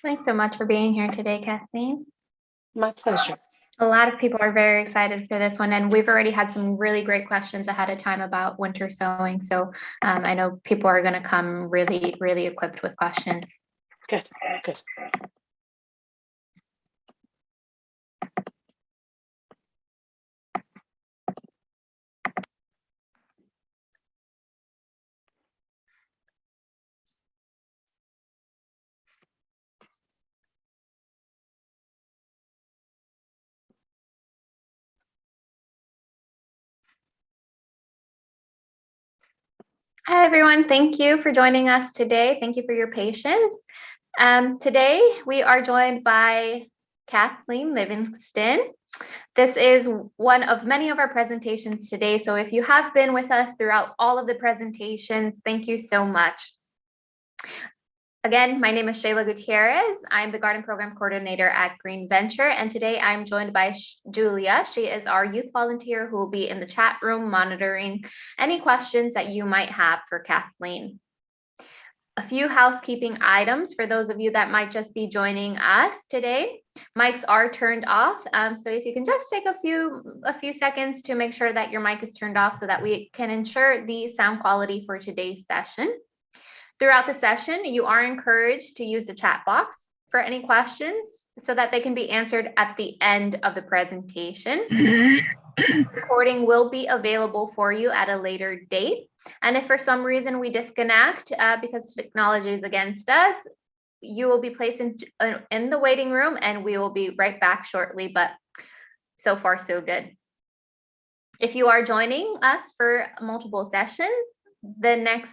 Thanks so much for being here today, Kathleen. My pleasure. A lot of people are very excited for this one, and we've already had some really great questions ahead of time about winter sowing. So I know people are going to come really, really equipped with questions. Good, good. Hi, everyone. Thank you for joining us today. Thank you for your patience. Today, we are joined by Kathleen Livingston. This is one of many of our presentations today. So if you have been with us throughout all of the presentations, thank you so much. Again, my name is Shayla Gutierrez. I'm the Garden Program Coordinator at Green Venture, and today I'm joined by Julia. She is our youth volunteer who will be in the chat room monitoring any questions that you might have for Kathleen. A few housekeeping items for those of you that might just be joining us today. Mics are turned off, so if you can just take a few seconds to make sure that your mic is turned off so that we can ensure the sound quality for today's session. Throughout the session, you are encouraged to use the chat box for any questions so that they can be answered at the end of the presentation. The recording will be available for you at a later date. And if for some reason we disconnect because technology is against us, you will be placed in the waiting room and we will be right back shortly, but so far so good. If you are joining us for multiple sessions, the next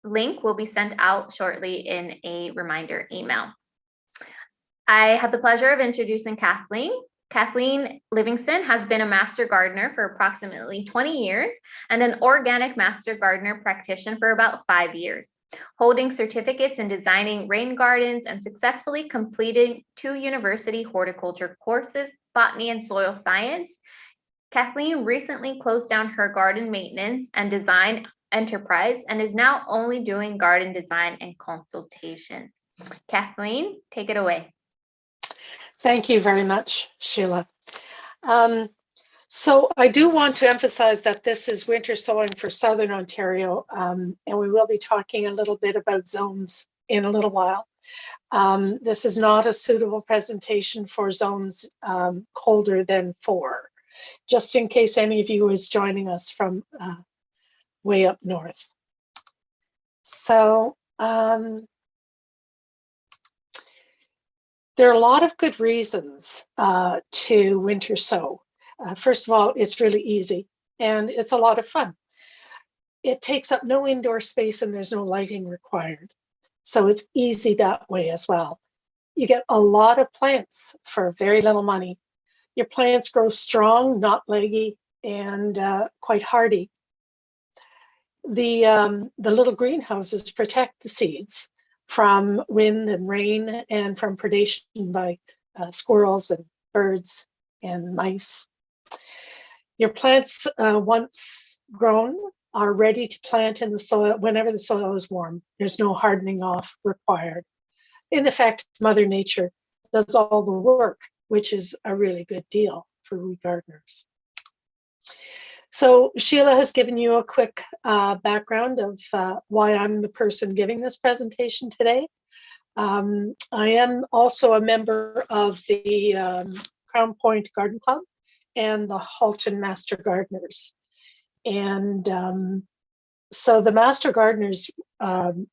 link will be sent out shortly in a reminder email. I have the pleasure of introducing Kathleen. Kathleen Livingston has been a master gardener for approximately 20 years and an organic master gardener practitioner for about 5 years, holding certificates in designing rain gardens and successfully completing 2 university horticulture courses, botany and soil science. Kathleen recently closed down her garden maintenance and design enterprise and is now only doing garden design and consultations. Kathleen, take it away. Thank you very much, Sheila. So I do want to emphasize that this is winter sowing for Southern Ontario, and we will be talking a little bit about zones in a little while. This is not a suitable presentation for zones colder than 4, just in case any of you is joining us from way up north. So there are a lot of good reasons to winter sow. First of all, it's really easy and it's a lot of fun. It takes up no indoor space and there's no lighting required. So it's easy that way as well. You get a lot of plants for very little money. Your plants grow strong, not leggy, and quite hardy. The little greenhouses protect the seeds from wind and rain and from predation by squirrels and birds and mice. Your plants, once grown, are ready to plant in the soil whenever the soil is warm. There's no hardening off required. In effect, Mother Nature does all the work, which is a really good deal for we gardeners. So Sheila has given you a quick background of why I'm the person giving this presentation today. I am also a member of the Crown Point Garden Club and the Halton Master Gardeners. And so the Master Gardeners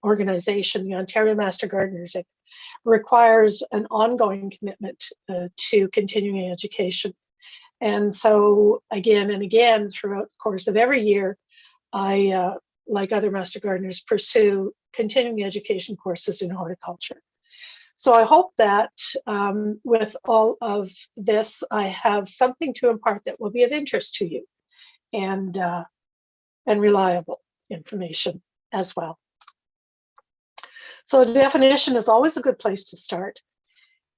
organization, the Ontario Master Gardeners, it requires an ongoing commitment to continuing education. And so again and again, throughout the course of every year, I, like other Master Gardeners, pursue continuing education courses in horticulture. So I hope that with all of this, I have something to impart that will be of interest to you and reliable information as well. So a definition is always a good place to start.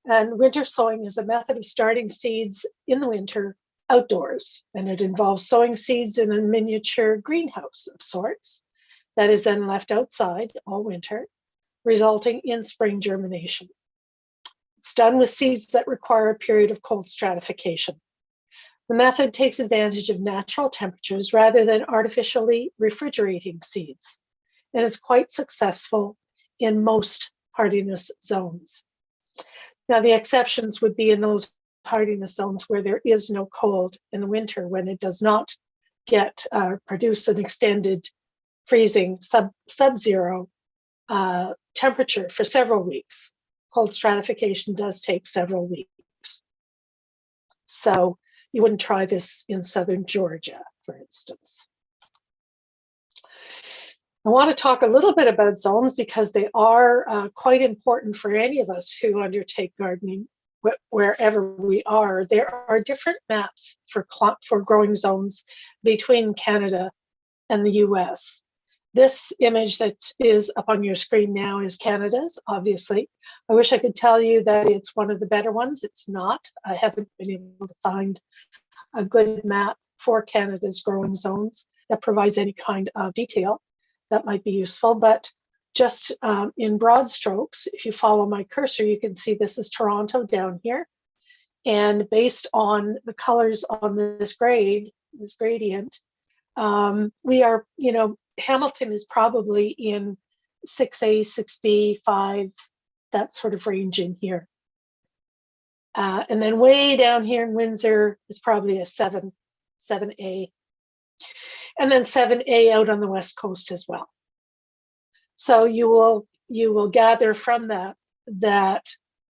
And winter sowing is a method of starting seeds in the winter outdoors. And it involves sowing seeds in a miniature greenhouse of sorts that is then left outside all winter, resulting in spring germination. It's done with seeds that require a period of cold stratification. The method takes advantage of natural temperatures rather than artificially refrigerating seeds, and it's quite successful in most hardiness zones. Now, the exceptions would be in those hardiness zones where there is no cold in the winter, when it does not produce an extended freezing sub-zero temperature for several weeks. Cold stratification does take several weeks. So you wouldn't try this in southern Georgia, for instance. I want to talk a little bit about zones because they are quite important for any of us who undertake gardening wherever we are. There are different maps for growing zones between Canada and the US. This image that is up on your screen now is Canada's, obviously. I wish I could tell you that it's one of the better ones. It's not. I haven't been able to find a good map for Canada's growing zones that provides any kind of detail that might be useful. But just in broad strokes, if you follow my cursor, you can see this is Toronto down here. And based on the colors on this gradient, we are, Hamilton is probably in 6A, 6B, 5, that sort of range in here. And then way down here in Windsor is probably a 7A. And then 7A out on the West Coast as well. So you will gather from that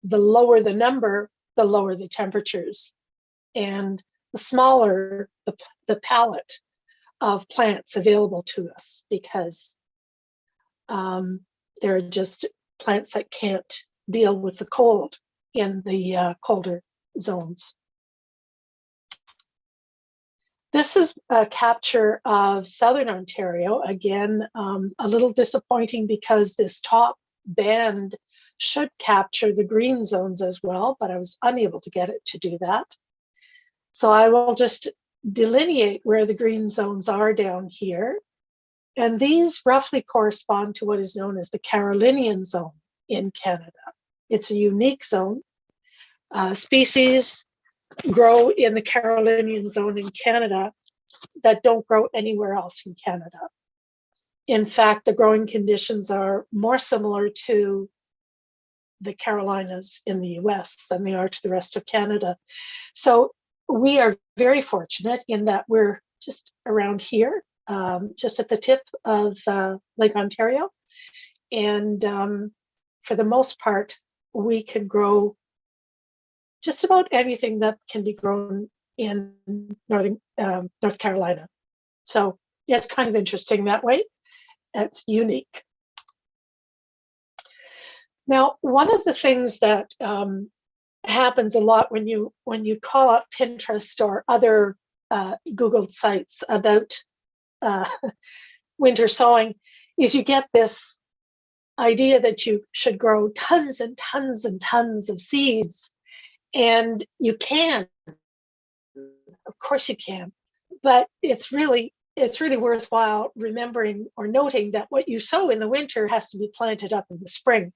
the lower the number, the lower the temperatures, and the smaller the palette of plants available to us, because there are just plants that can't deal with the cold in the colder zones. This is a capture of southern Ontario. Again, a little disappointing because this top band should capture the green zones as well, but I was unable to get it to do that. So I will just delineate where the green zones are down here. And these roughly correspond to what is known as the Carolinian zone in Canada. It's a unique zone. Species grow in the Carolinian zone in Canada that don't grow anywhere else in Canada. In fact, the growing conditions are more similar to the Carolinas in the US than they are to the rest of Canada. So we are very fortunate in that we're just around here, just at the tip of Lake Ontario. And for the most part, we can grow just about anything that can be grown in North Carolina. So yeah, it's kind of interesting that way. It's unique. Now, one of the things that happens a lot when you call up Pinterest or other Google sites about winter sowing is you get this idea that you should grow tons and tons and tons of seeds. And you can, of course you can, but it's really worthwhile remembering or noting that what you sow in the winter has to be planted up in the spring.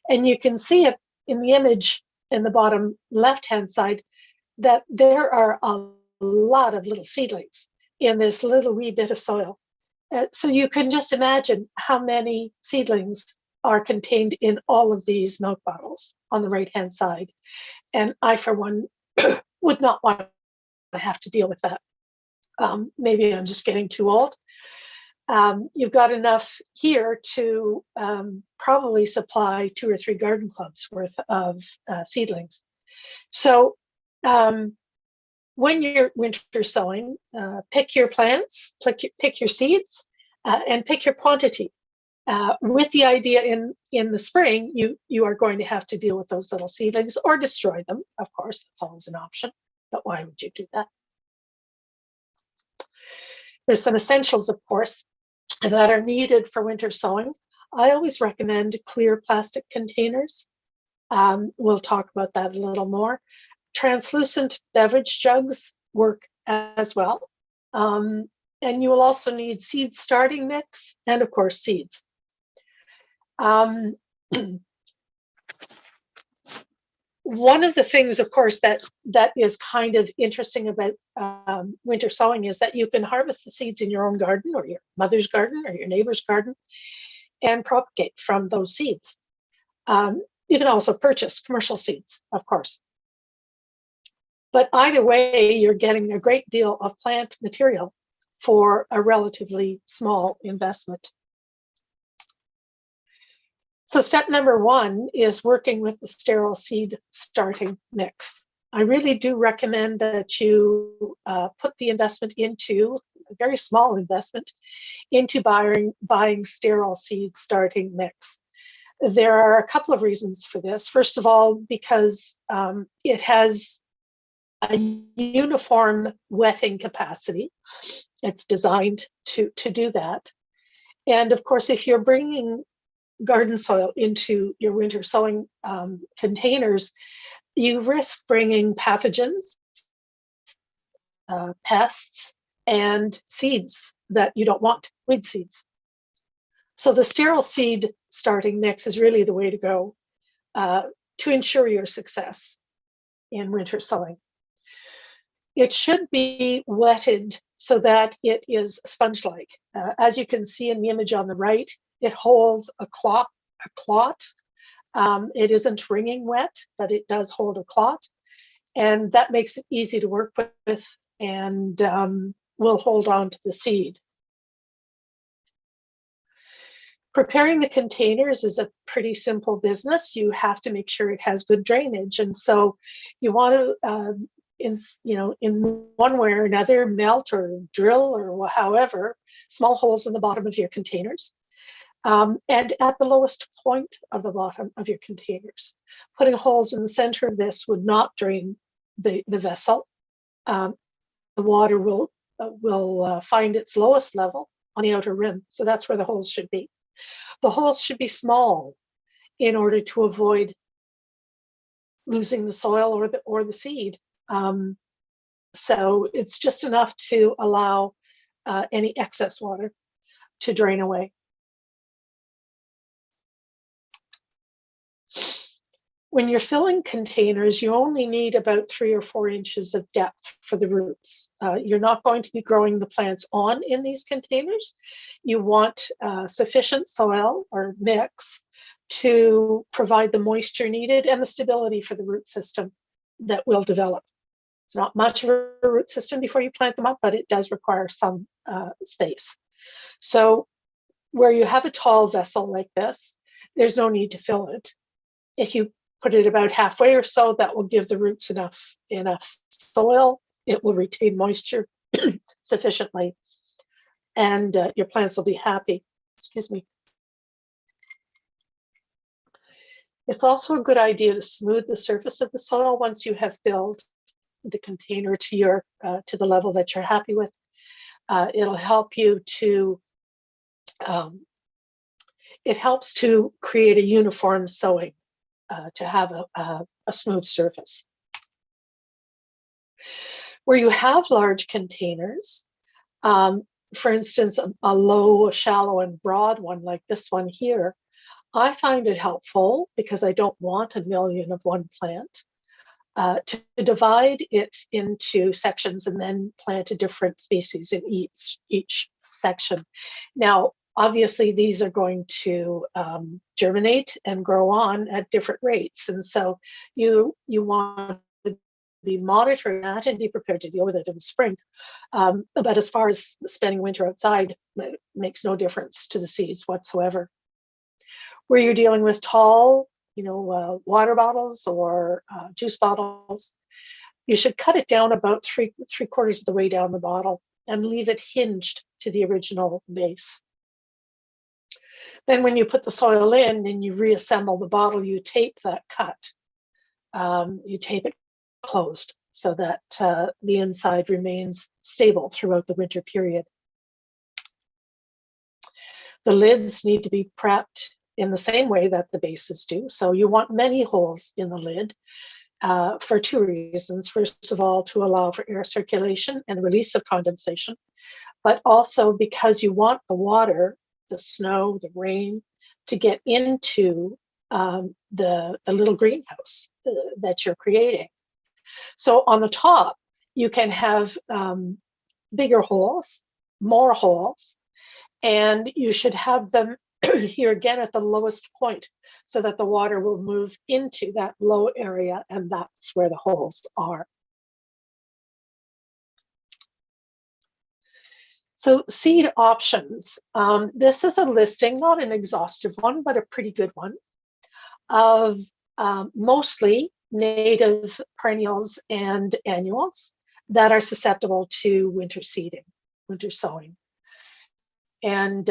And you can see it in the image in the bottom left-hand side that there are a lot of little seedlings in this little wee bit of soil. So you can just imagine how many seedlings are contained in all of these milk bottles on the right-hand side. And I, for one, would not want to have to deal with that. Maybe I'm just getting too old. You've got enough here to probably supply 2 or 3 garden clubs worth of seedlings. So when you're winter sowing, pick your plants, pick your seeds, and pick your quantity. With the idea in the spring, you are going to have to deal with those little seedlings or destroy them. Of course, that's always an option, but why would you do that? There's some essentials, of course, that are needed for winter sowing. I always recommend clear plastic containers. We'll talk about that a little more. Translucent beverage jugs work as well. And you will also need seed starting mix and, of course, seeds. One of the things, of course, that is kind of interesting about winter sowing is that you can harvest the seeds in your own garden or your mother's garden or your neighbor's garden and propagate from those seeds. You can also purchase commercial seeds, of course. But either way, you're getting a great deal of plant material for a relatively small investment. So step number 1 is working with the sterile seed starting mix. I really do recommend that you put the investment into, a very small investment, into buying sterile seed starting mix. There are a couple of reasons for this. First of all, because it has a uniform wetting capacity. It's designed to do that. And of course, if you're bringing garden soil into your winter sowing containers, you risk bringing pathogens, pests, and seeds that you don't want, weed seeds. So the sterile seed starting mix is really the way to go to ensure your success in winter sowing. It should be wetted so that it is sponge-like. As you can see in the image on the right, it holds a clot. It isn't wringing wet, but it does hold a clot. And that makes it easy to work with and will hold on to the seed. Preparing the containers is a pretty simple business. You have to make sure it has good drainage. And so you want to, in one way or another, melt or drill or however, small holes in the bottom of your containers. And at the lowest point of the bottom of your containers. Putting holes in the center of this would not drain the vessel. The water will find its lowest level on the outer rim. So that's where the holes should be. The holes should be small in order to avoid losing the soil or the seed. So it's just enough to allow any excess water to drain away. When you're filling containers, you only need about 3 or 4 inches of depth for the roots. You're not going to be growing the plants on in these containers. You want sufficient soil or mix to provide the moisture needed and the stability for the root system that will develop. It's not much of a root system before you plant them up, but it does require some space. So where you have a tall vessel like this, there's no need to fill it. If you put it about halfway or so, that will give the roots enough soil. It will retain moisture sufficiently, and your plants will be happy. Excuse me. It's also a good idea to smooth the surface of the soil once you have filled the container to the level that you're happy with. It'll help you to it helps to create a uniform sowing. To have a smooth surface. Where you have large containers, for instance, a low, shallow, and broad one like this one here, I find it helpful because I don't want a million of one plant to divide it into sections and then plant a different species in each section. Now, obviously, these are going to germinate and grow on at different rates. And so you want to be monitoring that and be prepared to deal with it in the spring. But as far as spending winter outside, it makes no difference to the seeds whatsoever. Where you're dealing with tall, water bottles or juice bottles, you should cut it down about three quarters of the way down the bottle and leave it hinged to the original base. Then when you put the soil in and you reassemble the bottle, you tape that cut. You tape it closed so that the inside remains stable throughout the winter period. The lids need to be prepped in the same way that the bases do. So you want many holes in the lid for 2 reasons. First of all, to allow for air circulation and release of condensation, but also because you want the water, the snow, the rain, to get into the little greenhouse that you're creating. So on the top, you can have bigger holes, more holes, and you should have them here again at the lowest point so that the water will move into that low area, and that's where the holes are. So seed options. This is a listing, not an exhaustive one, but a pretty good one, of mostly native perennials and annuals that are susceptible to winter seeding, winter sowing. And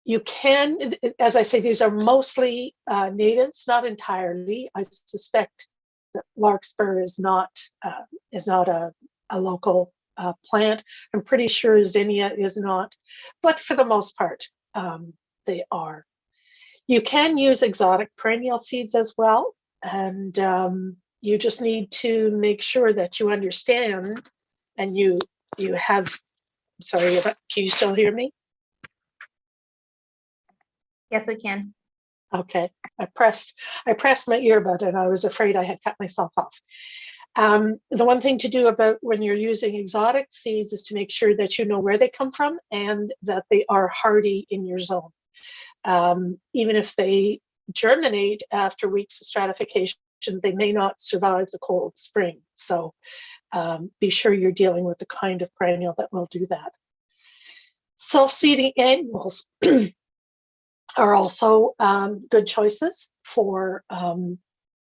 you can, as I say, these are mostly natives, not entirely. I suspect that larkspur is not a local plant. I'm pretty sure zinnia is not, but for the most part, they are. You can use exotic perennial seeds as well, and you just need to make sure that you understand and you have. Sorry, can you still hear me? Yes, we can. Okay, I pressed my earbud and I was afraid I had cut myself off. The one thing to do about when you're using exotic seeds is to make sure that you know where they come from and that they are hardy in your zone. Even if they germinate after weeks of stratification, they may not survive the cold spring. So be sure you're dealing with the kind of perennial that will do that. Self-seeding annuals are also good choices for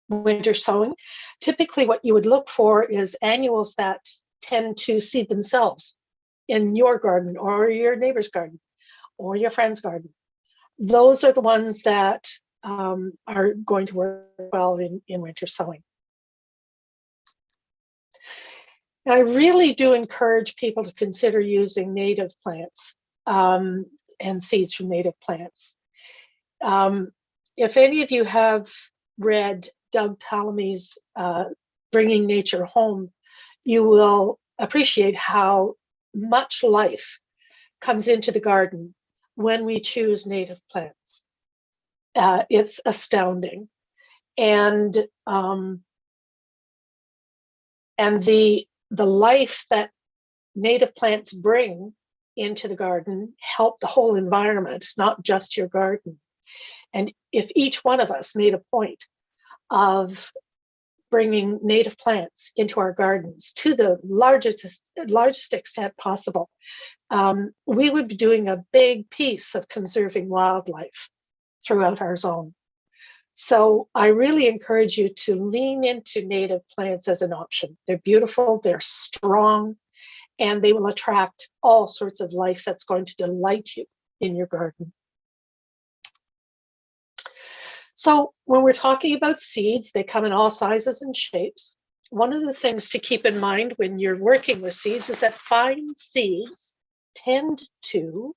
winter sowing. Typically what you would look for is annuals that tend to seed themselves in your garden or your neighbor's garden or your friend's garden. Those are the ones that are going to work well in winter sowing. And I really do encourage people to consider using native plants and seeds from native plants. If any of you have read Doug Tallamy's Bringing Nature Home, you will appreciate how much life comes into the garden when we choose native plants. It's astounding. And the life that native plants bring into the garden help the whole environment, not just your garden. And if each one of us made a point of bringing native plants into our gardens to the largest extent possible, we would be doing a big piece of conserving wildlife throughout our zone. So I really encourage you to lean into native plants as an option. They're beautiful, they're strong, and they will attract all sorts of life that's going to delight you in your garden. So when we're talking about seeds, they come in all sizes and shapes. One of the things to keep in mind when you're working with seeds is that fine seeds tend to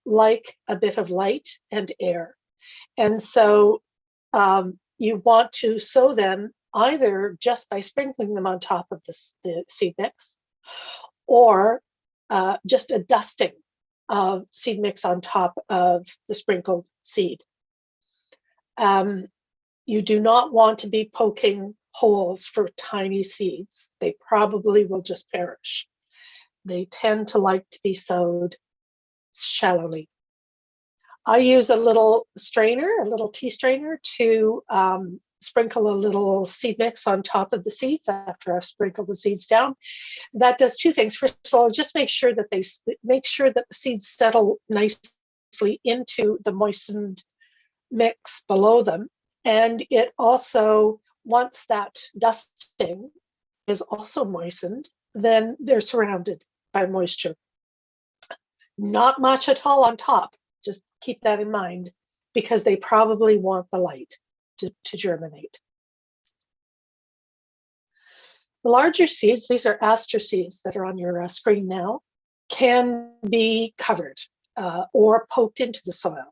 like a bit of light and air. And so you want to sow them either just by sprinkling them on top of the seed mix, or just a dusting of seed mix on top of the sprinkled seed. You do not want to be poking holes for tiny seeds. They probably will just perish. They tend to like to be sowed shallowly. I use a little strainer, a little tea strainer, to sprinkle a little seed mix on top of the seeds after I've sprinkled the seeds down. That does two things. First of all, just make sure that the seeds settle nicely into the moistened mix below them. And it also, once that dusting is also moistened, then they're surrounded by moisture. Not much at all on top. Just keep that in mind, because they probably want the light to germinate. The larger seeds, these are aster seeds that are on your screen now, can be covered or poked into the soil.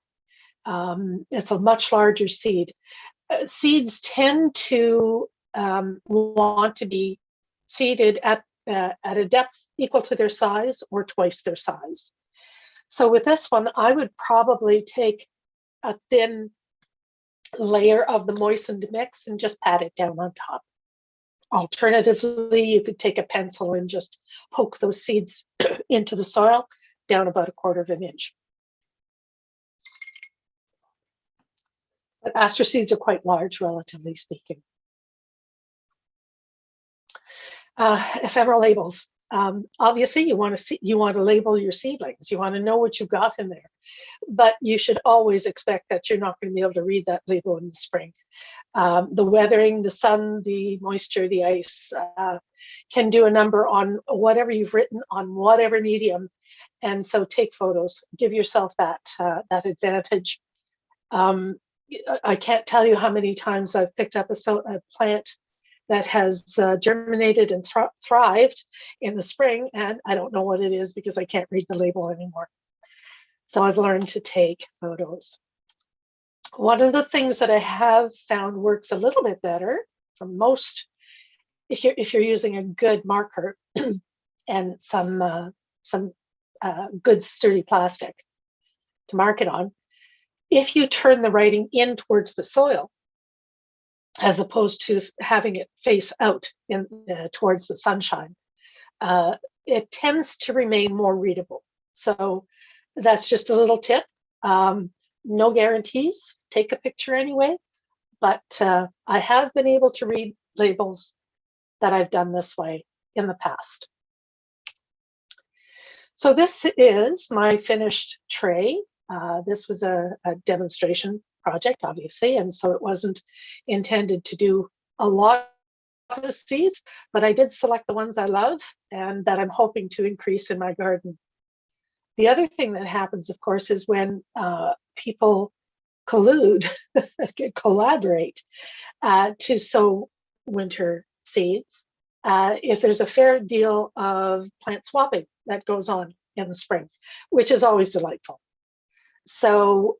It's a much larger seed. Seeds tend to want to be seeded at a depth equal to their size or twice their size. So with this one, I would probably take a thin layer of the moistened mix and just pat it down on top. Alternatively, you could take a pencil and just poke those seeds into the soil down about 1/4 of an inch. But aster seeds are quite large, relatively speaking. Ephemeral labels. Obviously, you want to label your seedlings. You want to know what you've got in there, but you should always expect that you're not going to be able to read that label in the spring. The weathering, the sun, the moisture, the ice can do a number on whatever you've written on whatever medium, and so take photos. Give yourself that advantage. I can't tell you how many times I've picked up a plant that has germinated and thrived in the spring, and I don't know what it is because I can't read the label anymore. So I've learned to take photos. One of the things that I have found works a little bit better for most, if you're using a good marker and some good sturdy plastic to mark it on, if you turn the writing in towards the soil, as opposed to having it face out towards the sunshine, it tends to remain more readable. So that's just a little tip. No guarantees. Take a picture anyway. But I have been able to read labels that I've done this way in the past. So this is my finished tray. This was a demonstration project, obviously, and so it wasn't intended to do a lot of seeds, but I did select the ones I love and that I'm hoping to increase in my garden. The other thing that happens, of course, is when people collaborate to sow winter seeds, is there's a fair deal of plant swapping that goes on in the spring, which is always delightful. So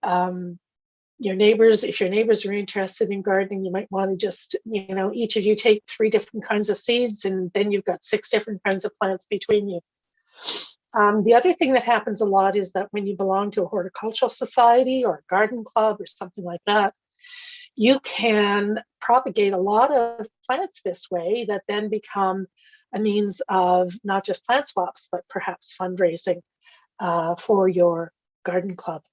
your neighbors, if your neighbors are interested in gardening, you might want to just, each of you take 3 different kinds of seeds, and then you've got 6 different kinds of plants between you. The other thing that happens a lot is that when you belong to a horticultural society or a garden club or something like that, you can propagate a lot of plants this way that then become a means of not just plant swaps, but perhaps fundraising for your garden club.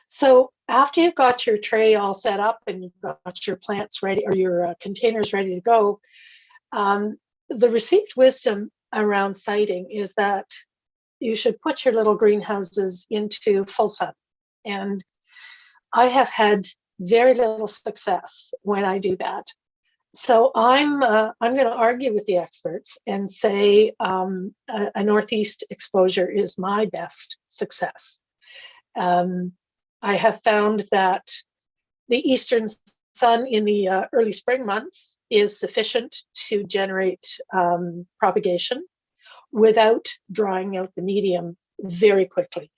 So after you've got your tray all set up and you've got your plants ready or your containers ready to go, the received wisdom around siting is that you should put your little greenhouses into full sun. And I have had very little success when I do that. So I'm going to argue with the experts and say a northeast exposure is my best success. I have found that the eastern sun in the early spring months is sufficient to generate propagation without drying out the medium very quickly.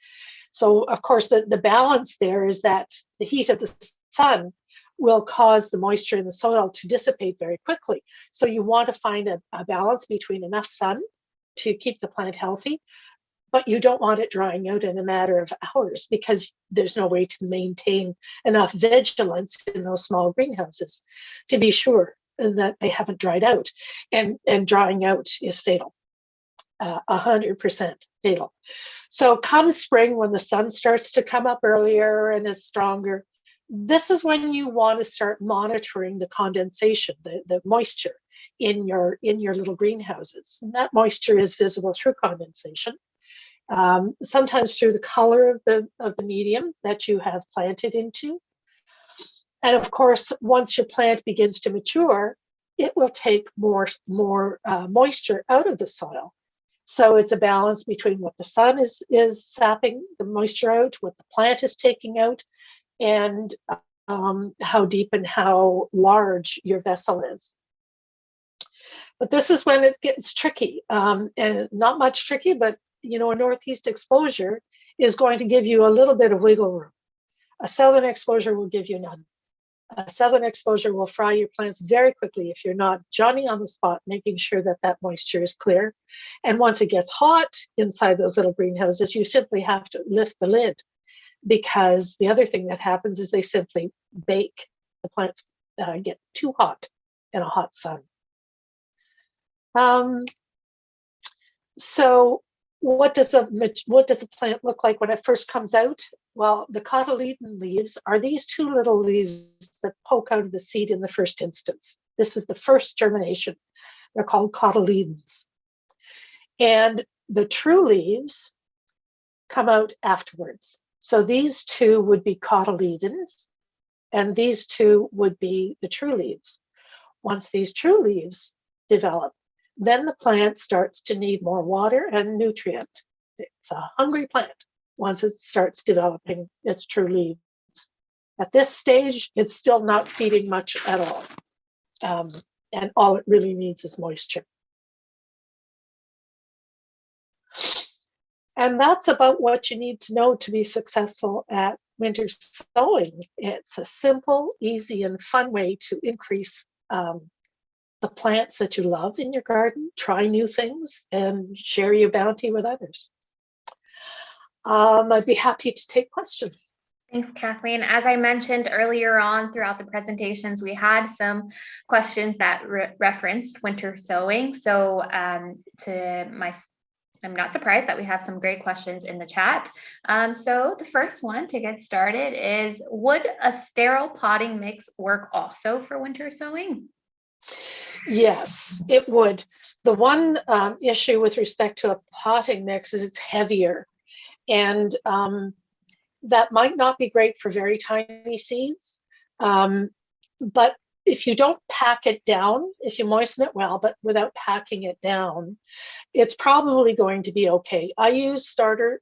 So of course the balance there is that the heat of the sun will cause the moisture in the soil to dissipate very quickly. So you want to find a balance between enough sun to keep the plant healthy, but you don't want it drying out in a matter of hours because there's no way to maintain enough vigilance in those small greenhouses to be sure that they haven't dried out. And drying out is fatal, 100% fatal. So come spring, when the sun starts to come up earlier and is stronger, this is when you want to start monitoring the condensation, the moisture in your little greenhouses. And that moisture is visible through condensation, sometimes through the color of the medium that you have planted into. And of course, once your plant begins to mature, it will take more moisture out of the soil. So it's a balance between what the sun is sapping the moisture out, what the plant is taking out, and how deep and how large your vessel is. But this is when it gets tricky, and not much tricky, but a northeast exposure is going to give you a little bit of wiggle room. A southern exposure will give you none. A southern exposure will fry your plants very quickly if you're not Johnny on the spot, making sure that moisture is clear. And once it gets hot inside those little greenhouses, you simply have to lift the lid because the other thing that happens is they simply bake. The plants get too hot in a hot sun. So what does a plant look like when it first comes out? Well, the cotyledon leaves are these two little leaves that poke out of the seed in the first instance. This is the first germination. They're called cotyledons. And the true leaves come out afterwards. So these two would be cotyledons, and these two would be the true leaves. Once these true leaves develop, then the plant starts to need more water and nutrient. It's a hungry plant once it starts developing its true leaves. At this stage, it's still not feeding much at all. And all it really needs is moisture. And that's about what you need to know to be successful at winter sowing. It's a simple, easy, and fun way to increase the plants that you love in your garden, try new things, and share your bounty with others. I'd be happy to take questions. Thanks, Kathleen. As I mentioned earlier on throughout the presentations, we had some questions that referenced winter sowing. So I'm not surprised that we have some great questions in the chat. So the first one to get started is, would a sterile potting mix work also for winter sowing? Yes, it would. The one issue with respect to a potting mix is it's heavier, and that might not be great for very tiny seeds. But if you don't pack it down, if you moisten it well, but without packing it down, it's probably going to be okay. I use starter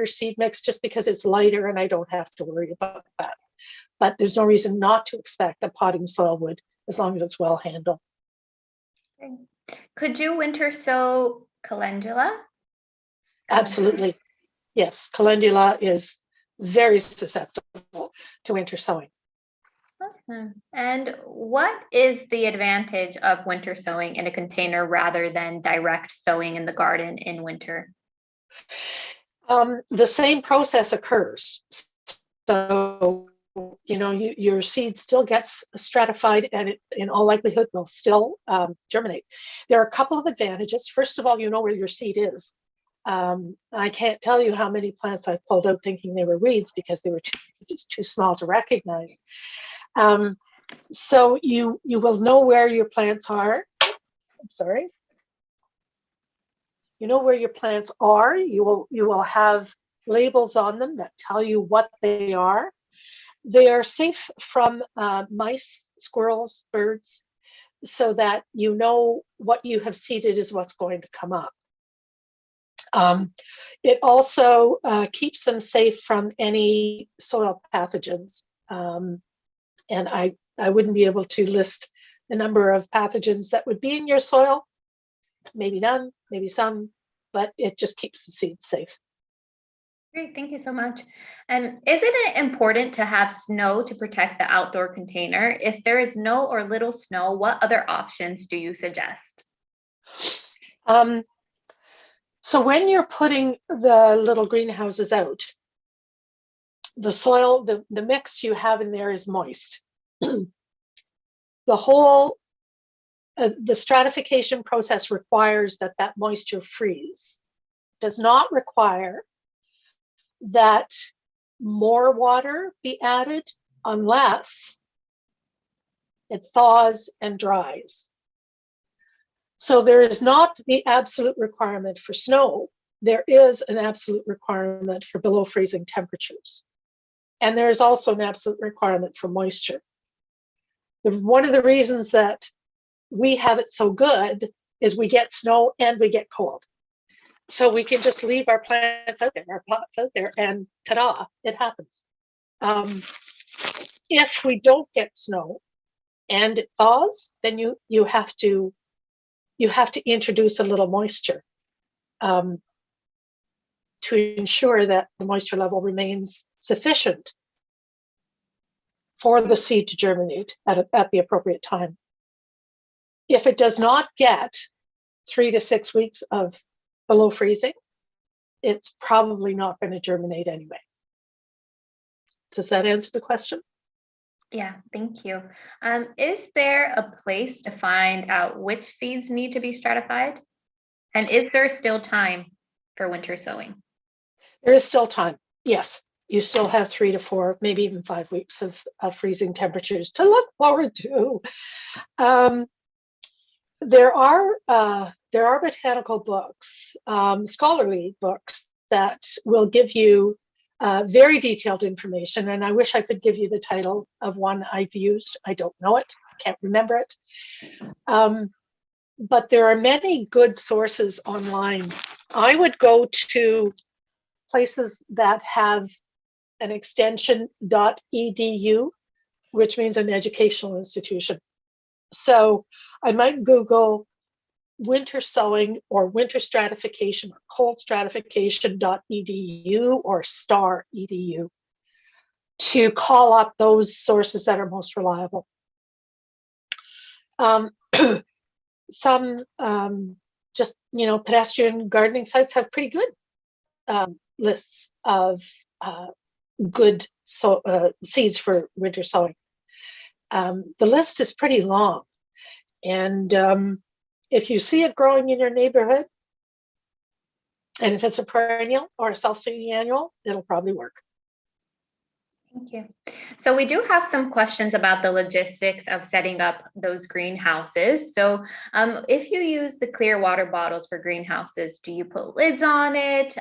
seed mix just because it's lighter and I don't have to worry about that. But there's no reason not to expect that potting soil would, as long as it's well handled. Could you winter sow calendula? Absolutely. Yes, calendula is very susceptible to winter sowing. Awesome. And what is the advantage of winter sowing in a container rather than direct sowing in the garden in winter? The same process occurs. So, your seed still gets stratified, and it, in all likelihood, will still germinate. There are a couple of advantages. First of all, you know where your seed is. I can't tell you how many plants I pulled out thinking they were weeds because they were too small to recognize. So you will know where your plants are. I'm sorry. You know where your plants are. You will have labels on them that tell you what they are. They are safe from mice, squirrels, birds, so that you know what you have seeded is what's going to come up. It also keeps them safe from any soil pathogens. And I wouldn't be able to list the number of pathogens that would be in your soil. Maybe none, maybe some, but it just keeps the seeds safe. Great, thank you so much. And isn't it important to have snow to protect the outdoor container? If there is no or little snow, what other options do you suggest? So when you're putting the little greenhouses out, the soil, the mix you have in there is moist. The stratification process requires that moisture freeze. Does not require that more water be added unless it thaws and dries. So there is not the absolute requirement for snow. There is an absolute requirement for below freezing temperatures. And there is also an absolute requirement for moisture. One of the reasons that we have it so good is we get snow and we get cold. So we can just leave our plants out there, our pots out there, and ta-da, it happens. If we don't get snow and it thaws, then you have to introduce a little moisture to ensure that the moisture level remains sufficient for the seed to germinate at the appropriate time. If it does not get 3 to 6 weeks of below freezing, it's probably not going to germinate anyway. Does that answer the question? Yeah, thank you. Is there a place to find out which seeds need to be stratified? And is there still time for winter sowing? There is still time. Yes, you still have 3 to 4, maybe even 5 weeks of freezing temperatures to look forward to. There are botanical books, scholarly books that will give you very detailed information. And I wish I could give you the title of one I've used. I don't know it. Can't remember it. But there are many good sources online. I would go to places that have an extension .edu, which means an educational institution. So I might Google winter sowing or winter stratification or cold stratification.edu or star edu to call up those sources that are most reliable. Some just, pedestrian gardening sites have pretty good lists of good seeds for winter sowing. The list is pretty long, and if you see it growing in your neighborhood, and if it's a perennial or a self-seeding annual, it'll probably work. Thank you. So we do have some questions about the logistics of setting up those greenhouses. So if you use the clear water bottles for greenhouses, do you put lids on it?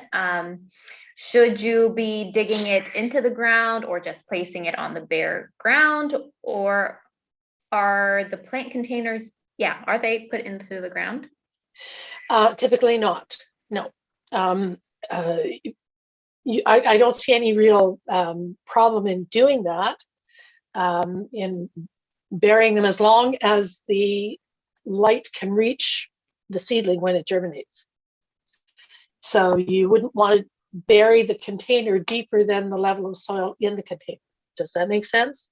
Should you be digging it into the ground or just placing it on the bare ground? Or are the plant containers, are they put into the ground? Typically not, no. I don't see any real problem in doing that, in burying them as long as the light can reach the seedling when it germinates. So you wouldn't want to bury the container deeper than the level of soil in the container. Does that make sense?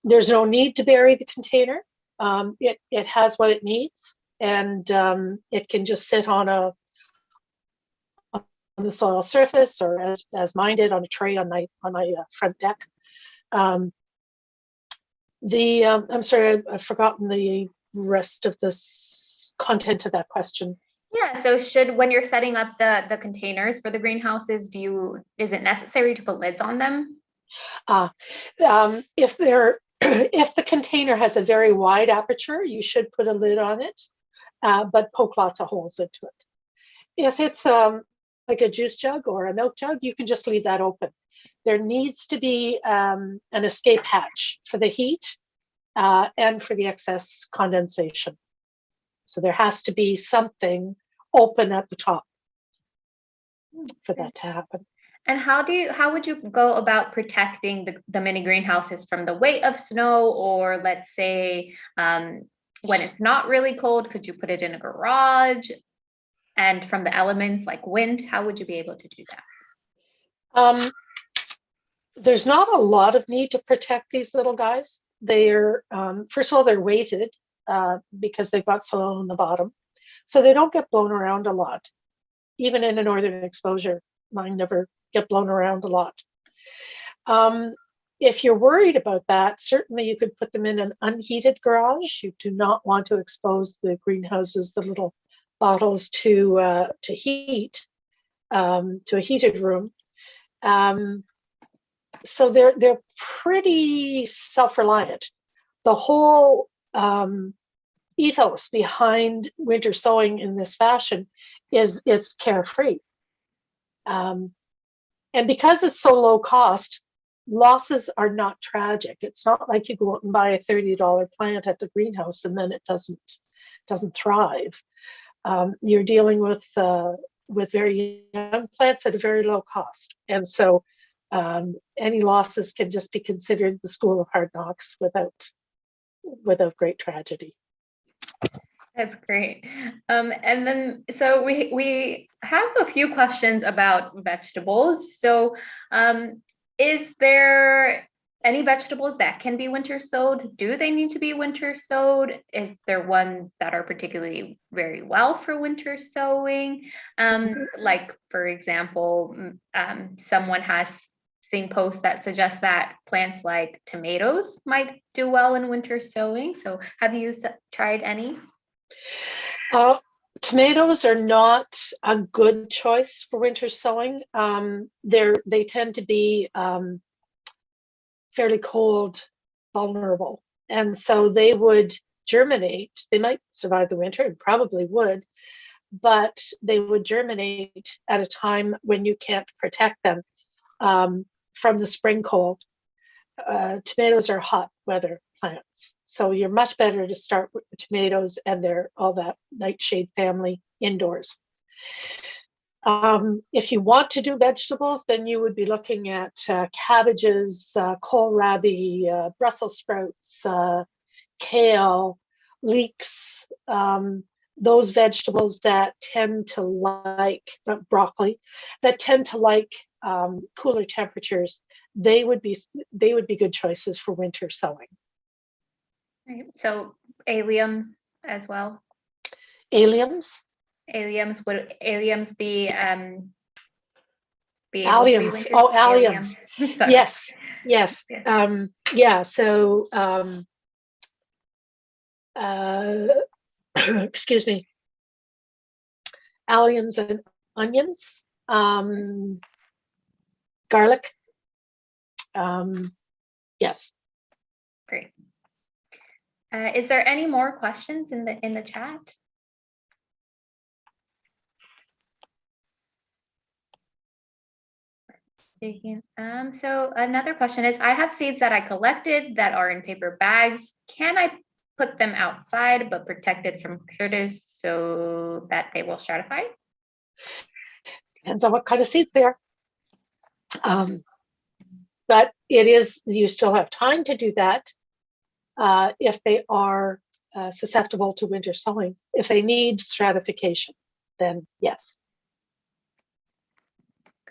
There's no need to bury the container. It has what it needs, and it can just sit on the soil surface, or as mine did, on a tray on my front deck. I'm sorry, I've forgotten the rest of this content of that question. Yeah, so when you're setting up the containers for the greenhouses, is it necessary to put lids on them? If the container has a very wide aperture, you should put a lid on it, but poke lots of holes into it. If it's like a juice jug or a milk jug, you can just leave that open. There needs to be an escape hatch for the heat and for the excess condensation. So there has to be something open at the top for that to happen. And how would you go about protecting the mini greenhouses from the weight of snow, or let's say when it's not really cold, could you put it in a garage? And from the elements like wind, how would you be able to do that? There's not a lot of need to protect these little guys. They're, first of all, they're weighted because they've got soil on the bottom. So they don't get blown around a lot. Even in a northern exposure, mine never get blown around a lot. If you're worried about that, certainly you could put them in an unheated garage. You do not want to expose the greenhouses, the little bottles, to heat, to a heated room. So they're pretty self-reliant. The whole ethos behind winter sowing in this fashion is it's carefree. And because it's so low cost, losses are not tragic. It's not like you go out and buy a $30 plant at the greenhouse and then it doesn't thrive. You're dealing with very young plants at a very low cost. And so any losses can just be considered the school of hard knocks without great tragedy. That's great. And then, so we have a few questions about vegetables. So is there any vegetables that can be winter sowed? Do they need to be winter sowed? Is there ones that are particularly very well for winter sowing? Like, for example, someone has seeing posts that suggest that plants like tomatoes might do well in winter sowing. So have you tried any? Tomatoes are not a good choice for winter sowing. They tend to be fairly cold, vulnerable, and so they would germinate. They might survive the winter, and probably would, but they would germinate at a time when you can't protect them from the spring cold. Tomatoes are hot weather plants, so you're much better to start with tomatoes and all that nightshade family indoors. If you want to do vegetables, then you would be looking at cabbages, kohlrabi, Brussels sprouts, kale, leeks, those vegetables that tend to like broccoli, that tend to like cooler temperatures. They would be good choices for winter sowing. Right. So alliums as well. Alliums. Alliums, would alliums be able Alliums. to be winter? Oh, alliums. Yes. Yes. Yeah. So excuse me. Alliums and onions, garlic. Yes. Great. Is there any more questions in the chat? So another question is, I have seeds that I collected that are in paper bags. Can I put them outside but protected from critters so that they will stratify? Depends on what kind of seeds they are. But you still have time to do that if they are susceptible to winter sowing. If they need stratification, then yes.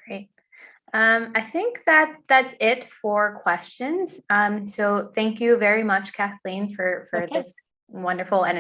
Great. I think that's it for questions. So thank you very much, Kathleen, for this wonderful and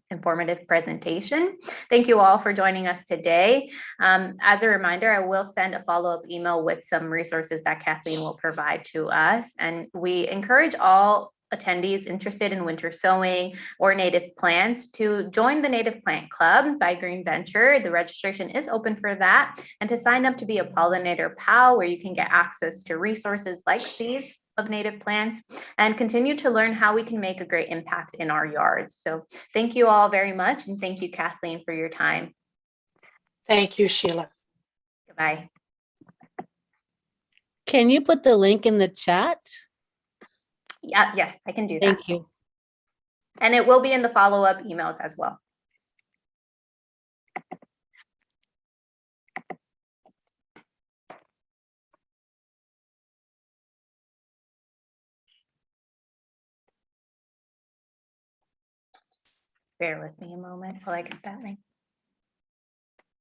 informative presentation. Thank you all for joining us today. As a reminder, I will send a follow-up email with some resources that Kathleen will provide to us. And we encourage all attendees interested in winter sowing or native plants to join the Native Plant Club by Green Venture. The registration is open for that. And to sign up to be a pollinator pal, where you can get access to resources like seeds of native plants and continue to learn how we can make a great impact in our yards. So thank you all very much. And thank you, Kathleen, for your time. Thank you, Sheila. Goodbye. Can you put the link in the chat? Yeah, yes, I can do that. Thank you. And it will be in the follow-up emails as well. Bear with me a moment while I get that link.